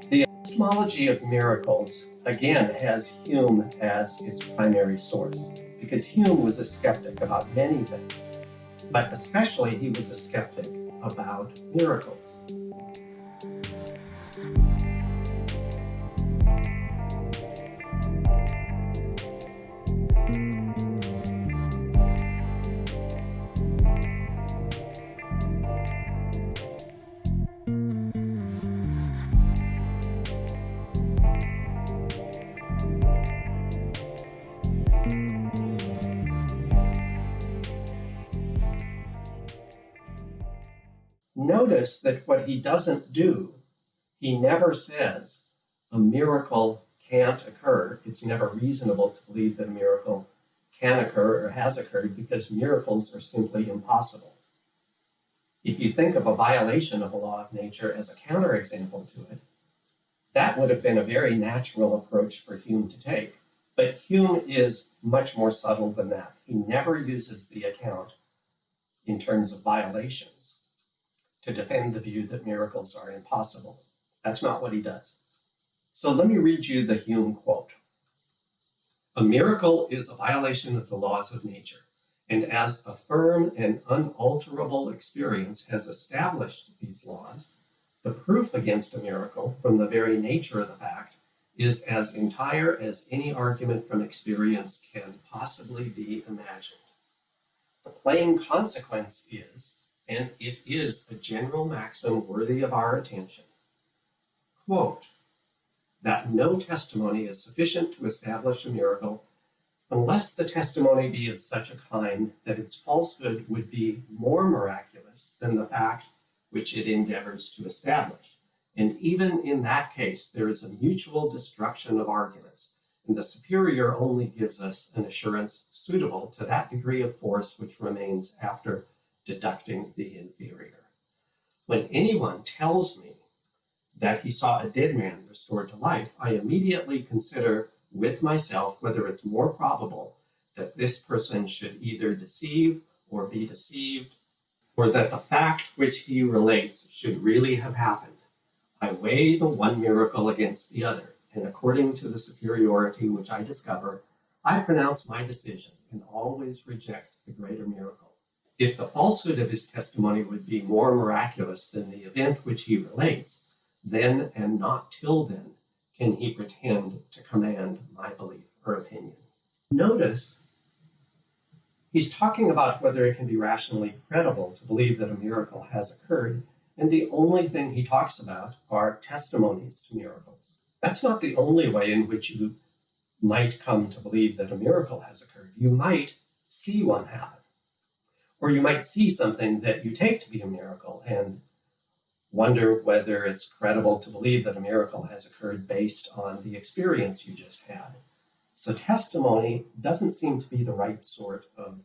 The epistemology of miracles, again, has Hume as its primary source, because Hume was a skeptic about many things, but especially he was a skeptic about miracles. Notice that what he doesn't do, he never says a miracle can't occur. It's never reasonable to believe that a miracle can occur or has occurred because miracles are simply impossible. If you think of a violation of a law of nature as a counterexample to it, that would have been a very natural approach for Hume to take. But Hume is much more subtle than that. He never uses the account in terms of violations to defend the view that miracles are impossible. That's not what he does. So let me read you the Hume quote. "A miracle is a violation of the laws of nature, and as a firm and unalterable experience has established these laws, the proof against a miracle from the very nature of the fact is as entire as any argument from experience can possibly be imagined. The plain consequence is, and it is a general maxim worthy of our attention, quote, that no testimony is sufficient to establish a miracle unless the testimony be of such a kind that its falsehood would be more miraculous than the fact which it endeavors to establish. And even in that case, there is a mutual destruction of arguments, and the superior only gives us an assurance suitable to that degree of force which remains after deducting the inferior. When anyone tells me that he saw a dead man restored to life, I immediately consider with myself whether it's more probable that this person should either deceive or be deceived, or that the fact which he relates should really have happened. I weigh the one miracle against the other, and according to the superiority which I discover, I pronounce my decision and always reject the greater miracle. If the falsehood of his testimony would be more miraculous than the event which he relates, then and not till then can he pretend to command my belief or opinion." Notice he's talking about whether it can be rationally credible to believe that a miracle has occurred, and the only thing he talks about are testimonies to miracles. That's not the only way in which you might come to believe that a miracle has occurred. You might see one happen, or you might see something that you take to be a miracle and wonder whether it's credible to believe that a miracle has occurred based on the experience you just had. So testimony doesn't seem to be the right sort of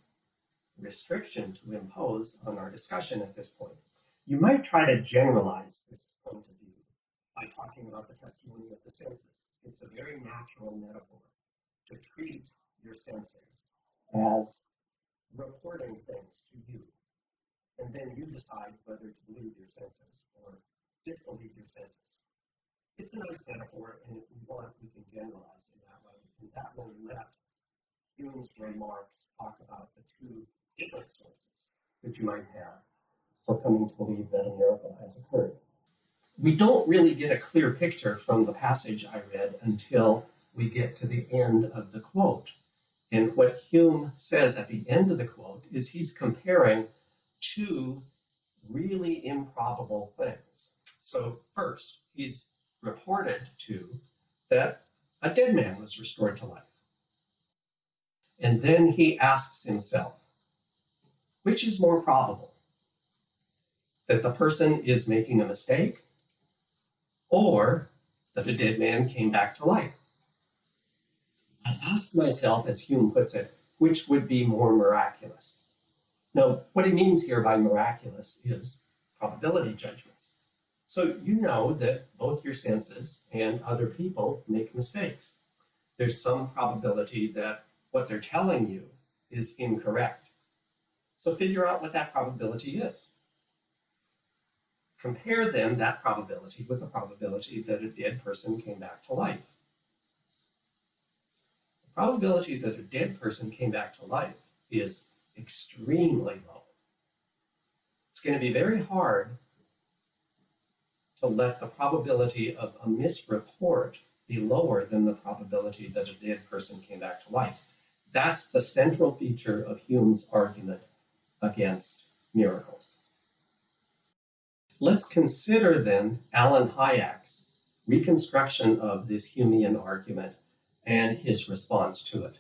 restriction to impose on our discussion at this point. You might try to generalize this point of view by talking about the testimony of the senses. It's a very natural metaphor to treat your senses as reporting things to you. And then you decide whether to believe your senses or disbelieve your senses. It's a nice metaphor, and if we want, we can generalize in that way. And that will let Hume's remarks talk about the two different sources that you might have for coming to believe that a miracle has occurred. We don't really get a clear picture from the passage I read until we get to the end of the quote. And what Hume says at the end of the quote is he's comparing two really improbable things. So first, he's reported to that a dead man was restored to life. And then he asks himself, which is more probable? That the person is making a mistake, or that a dead man came back to life? I asked myself, as Hume puts it, which would be more miraculous? Now, what he means here by miraculous is probability judgments. So you know that both your senses and other people make mistakes. There's some probability that what they're telling you is incorrect. So figure out what that probability is. Compare then that probability with the probability that a dead person came back to life. The probability that a dead person came back to life is extremely low. It's going to be very hard to let the probability of a misreport be lower than the probability that a dead person came back to life. That's the central feature of Hume's argument against miracles. Let's consider then Alan Hayek's reconstruction of this Humean argument and his response to it.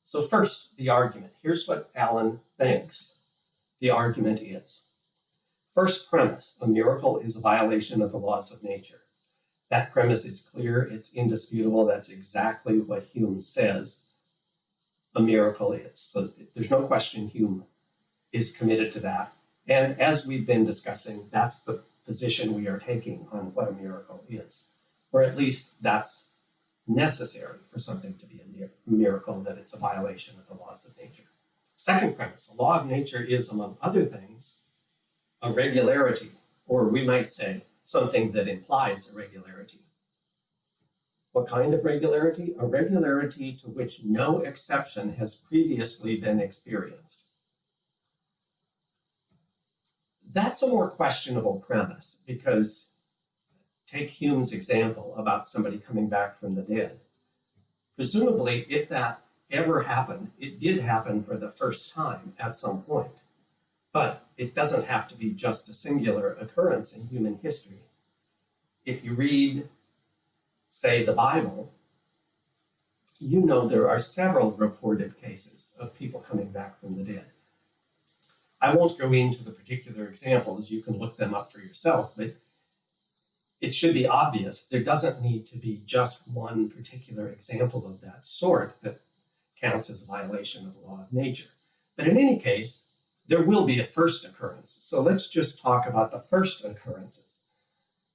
So first, the argument. Here's what Alan thinks the argument is. First premise, a miracle is a violation of the laws of nature. That premise is clear, it's indisputable, that's exactly what Hume says a miracle is. So there's no question Hume is committed to that. And as we've been discussing, that's the position we are taking on what a miracle is. Or at least that's necessary for something to be a miracle, that it's a violation of the laws of nature. Second premise, a law of nature is, among other things, a regularity, or we might say something that implies a regularity. What kind of regularity? A regularity to which no exception has previously been experienced. That's a more questionable premise, because take Hume's example about somebody coming back from the dead. Presumably, if that ever happened, it did happen for the first time at some point. But it doesn't have to be just a singular occurrence in human history. If you read, say, the Bible, you know there are several reported cases of people coming back from the dead. I won't go into the particular examples, you can look them up for yourself, but it should be obvious there doesn't need to be just one particular example of that sort that counts as a violation of the law of nature. But in any case, there will be a first occurrence. So let's just talk about the first occurrences.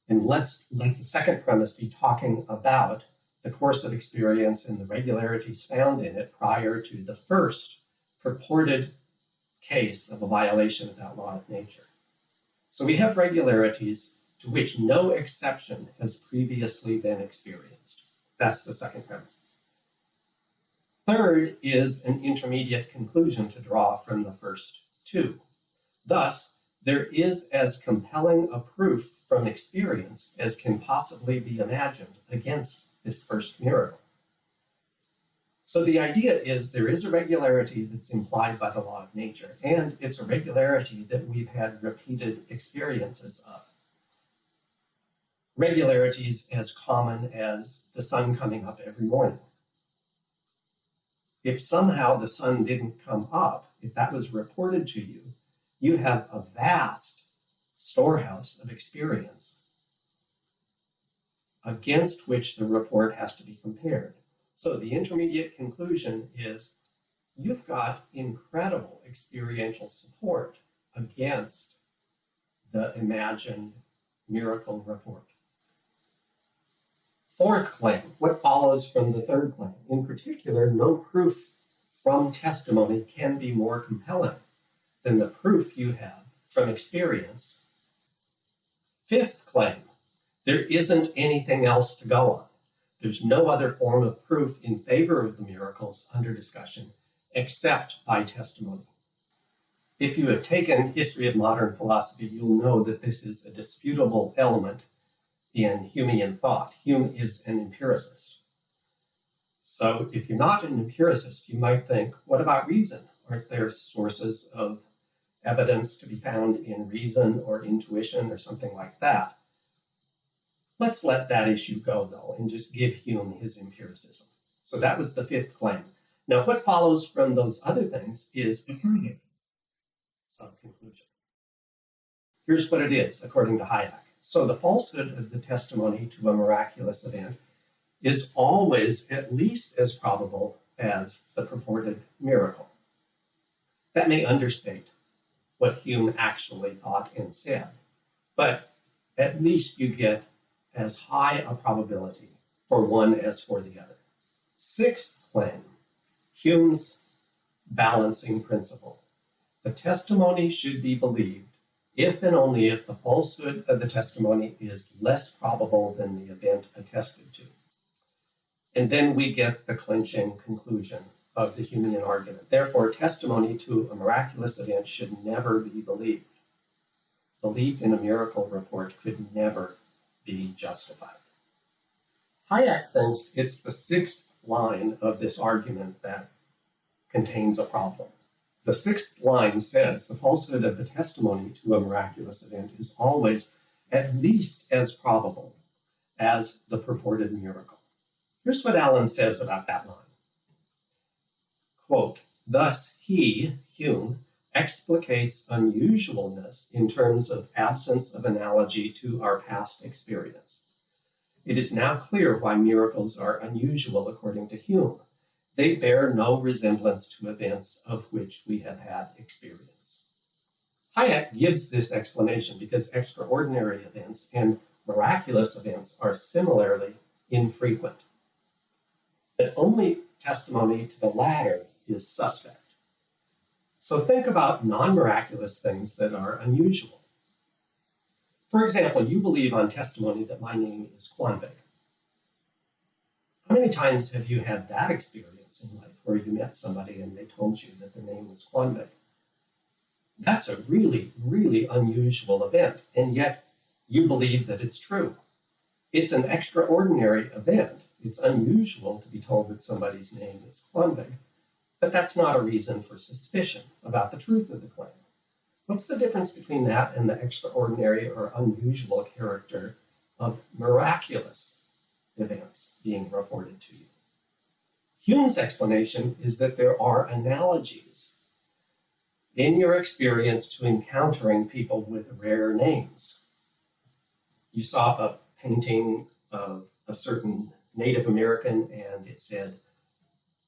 And let's let the second premise be talking about the course of experience and the regularities found in it prior to the first purported case of a violation of that law of nature. So we have regularities to which no exception has previously been experienced. That's the second premise. Third is an intermediate conclusion to draw from the first two. Thus, there is as compelling a proof from experience as can possibly be imagined against this first miracle. So the idea is there is a regularity that's implied by the law of nature, and it's a regularity that we've had repeated experiences of. Regularities as common as the sun coming up every morning. If somehow the sun didn't come up, if that was reported to you, you have a vast storehouse of experience against which the report has to be compared. So the intermediate conclusion is you've got incredible experiential support against the imagined miracle report. Fourth claim, what follows from the third claim? In particular, no proof from testimony can be more compelling than the proof you have from experience. Fifth claim, there isn't anything else to go on. There's no other form of proof in favor of the miracles under discussion except by testimony. If you have taken history of modern philosophy, you'll know that this is a disputable element in Humean thought. Hume is an empiricist. So if you're not an empiricist, you might think, what about reason? Aren't there sources of evidence to be found in reason or intuition or something like that? Let's let that issue go, though, and just give Hume his empiricism. So that was the fifth claim. Now, what follows from those other things is affirmative sub-conclusion. Here's what it is, according to Hayek. So the falsehood of the testimony to a miraculous event is always at least as probable as the purported miracle. That may understate what Hume actually thought and said, but at least you get as high a probability for one as for the other. Sixth claim, Hume's balancing principle. The testimony should be believed if and only if the falsehood of the testimony is less probable than the event attested to. And then we get the clinching conclusion of the Humean argument. Therefore, testimony to a miraculous event should never be believed. Belief in a miracle report could never be justified. Hayek thinks it's the sixth line of this argument that contains a problem. The sixth line says the falsehood of the testimony to a miraculous event is always at least as probable as the purported miracle. Here's what Allen says about that line. Quote, thus he, Hume, explicates unusualness in terms of absence of analogy to our past experience. It is now clear why miracles are unusual according to Hume. They bear no resemblance to events of which we have had experience. Hayek gives this explanation because extraordinary events and miraculous events are similarly infrequent. But only testimony to the latter is suspect. So think about non-miraculous things that are unusual. For example, you believe on testimony that my name is Quanvig. How many times have you had that experience in life where you met somebody and they told you that their name was Quanvig? That's a really, really unusual event, and yet you believe that it's true. It's an extraordinary event. It's unusual to be told that somebody's name is Quanvig, but that's not a reason for suspicion about the truth of the claim. What's the difference between that and the extraordinary or unusual character of miraculous events being reported to you? Hume's explanation is that there are analogies in your experience to encountering people with rare names. You saw a painting of a certain Native American and it said,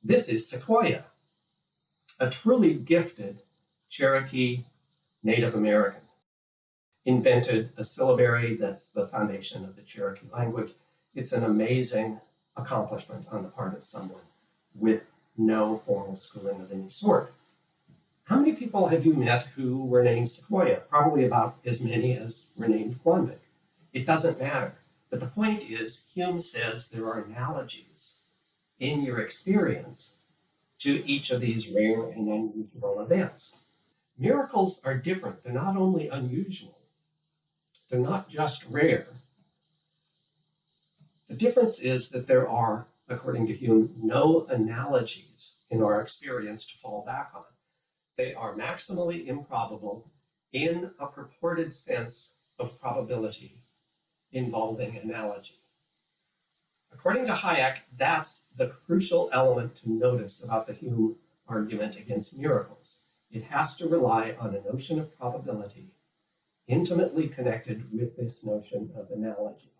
"This is Sequoia," a truly gifted Cherokee Native American. Invented a syllabary that's the foundation of the Cherokee language. It's an amazing accomplishment on the part of someone with no formal schooling of any sort. How many people have you met who were named Sequoia? Probably about as many as were named Quanvig. It doesn't matter. But the point is, Hume says there are analogies in your experience to each of these rare and unusual events. Miracles are different. They're not only unusual, they're not just rare. The difference is that there are, according to Hume, no analogies in our experience to fall back on. They are maximally improbable in a purported sense of probability involving analogy. According to Hayek, that's the crucial element to notice about the Hume argument against miracles. It has to rely on a notion of probability intimately connected with this notion of analogy.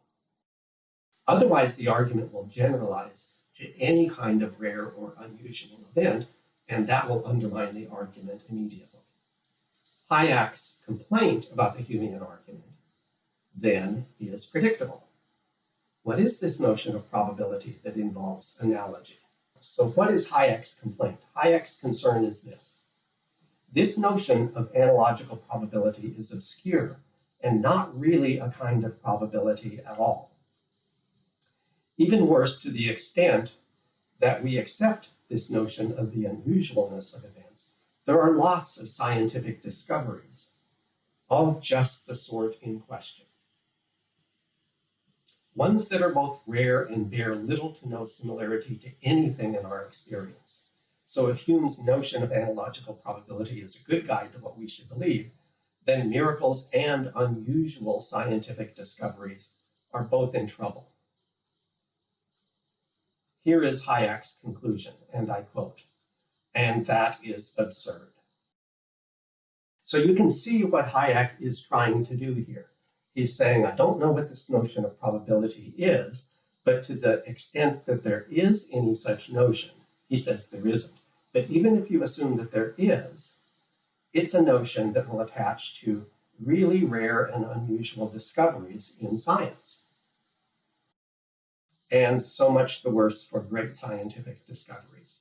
Otherwise, the argument will generalize to any kind of rare or unusual event, and that will undermine the argument immediately. Hayek's complaint about the Humean argument then is predictable. What is this notion of probability that involves analogy? So what is Hayek's complaint? Hayek's concern is this. This notion of analogical probability is obscure and not really a kind of probability at all. Even worse, to the extent that we accept this notion of the unusualness of events, there are lots of scientific discoveries of just the sort in question. Ones that are both rare and bear little to no similarity to anything in our experience. So if Hume's notion of analogical probability is a good guide to what we should believe, then miracles and unusual scientific discoveries are both in trouble. Here is Hayek's conclusion, and I quote, "And that is absurd." So you can see what Hayek is trying to do here. He's saying, I don't know what this notion of probability is, but to the extent that there is any such notion, he says there isn't. But even if you assume that there is, it's a notion that will attach to really rare and unusual discoveries in science. And so much the worse for great scientific discoveries.